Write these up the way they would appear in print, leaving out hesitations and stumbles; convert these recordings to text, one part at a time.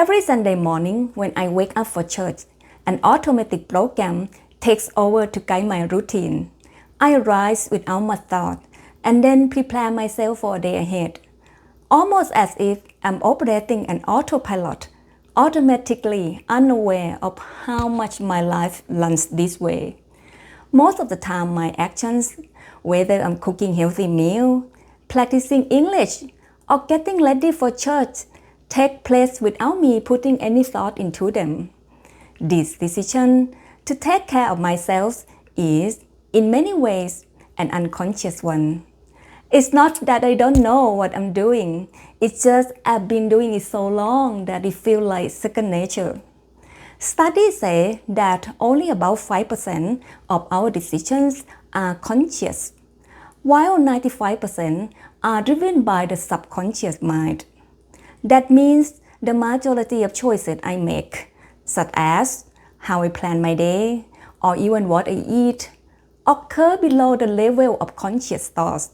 Every Sunday morning when I wake up for church, an automatic program takes over to guide my routine. I rise without much thought and then prepare myself for a day ahead, almost as if I'm operating an autopilot, automatically unaware of how much my life runs this way. Most of the time, my actions, whether I'm cooking healthy meal, practicing English, or getting ready for church, take place without me putting any thought into them. This decision to take care of myself is, in many ways, an unconscious one. It's not that I don't know what I'm doing, it's just I've been doing it so long that it feels like second nature. Studies say that only about 5% of our decisions are conscious, while 95% are driven by the subconscious mind. That means the majority of choices I make, such as how I plan my day or even what I eat, occur below the level of conscious thoughts.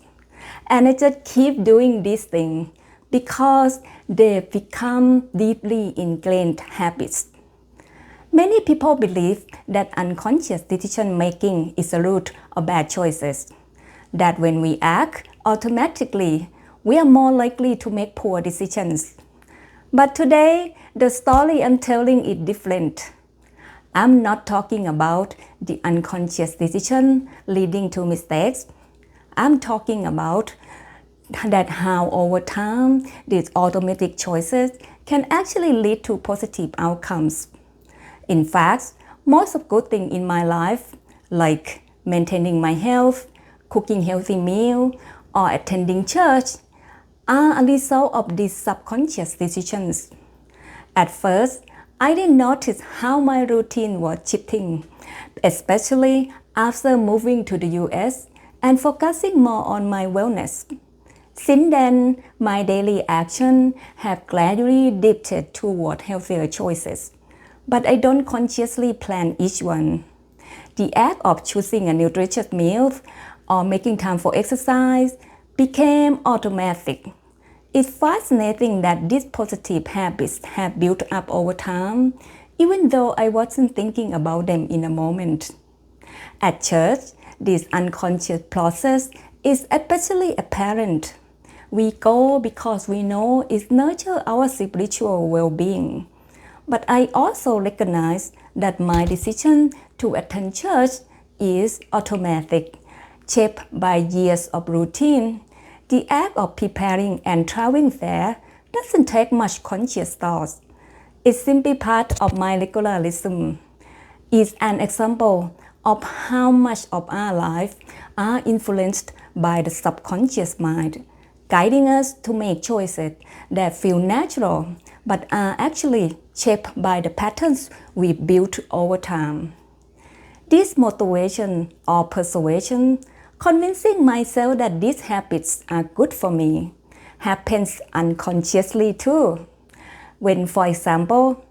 And I just keep doing these things because they become deeply ingrained habits. Many people believe that unconscious decision making is the root of bad choices, that when we act automatically, we are more likely to make poor decisions. But today, the story I'm telling is different. I'm not talking about the unconscious decision leading to mistakes. I'm talking about that how over time these automatic choices can actually lead to positive outcomes. In fact, most of good things in my life, like maintaining my health, cooking healthy meal, or attending church, are a result of these subconscious decisions. At first, I didn't notice how my routine was shifting, especially after moving to the US and focusing more on my wellness. Since then, my daily actions have gradually drifted toward healthier choices, but I don't consciously plan each one. The act of choosing a nutritious meal or making time for exercise became automatic. It's fascinating that these positive habits have built up over time, even though I wasn't thinking about them in a moment. At church, this unconscious process is especially apparent. We go because we know it nurtures our spiritual well-being. But I also recognize that my decision to attend church is automatic, shaped by years of routine. The act of preparing and traveling there doesn't take much conscious thought. It's simply part of my regularism. It's an example of how much of our life are influenced by the subconscious mind, guiding us to make choices that feel natural but are actually shaped by the patterns we built over time. This motivation or persuasion, convincing myself that these habits are good for me, happens unconsciously too. When, for example,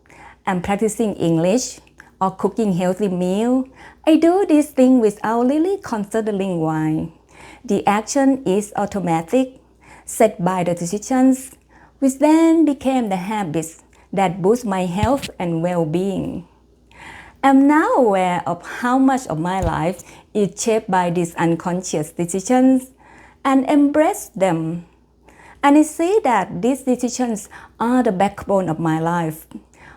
I'm practicing English or cooking healthy meal, I do this thing without really considering why. The action is automatic, set by the decisions, which then became the habits that boost my health and well-being. I'm now aware of how much of my life is shaped by these unconscious decisions and embrace them. And I see that these decisions are the backbone of my life.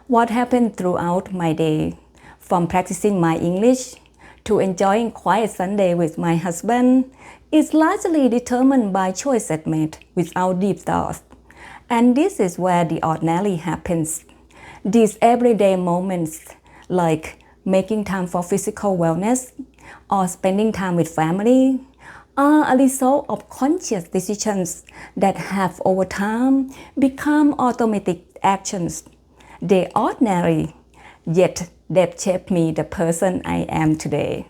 What happened throughout my day, from practicing my English to enjoying quiet Sunday with my husband, is largely determined by choices made without deep thought. And this is where the ordinary happens. These everyday moments, like making time for physical wellness or spending time with family, are a result of conscious decisions that have over time become automatic actions. They're ordinary, yet they've shaped me the person I am today.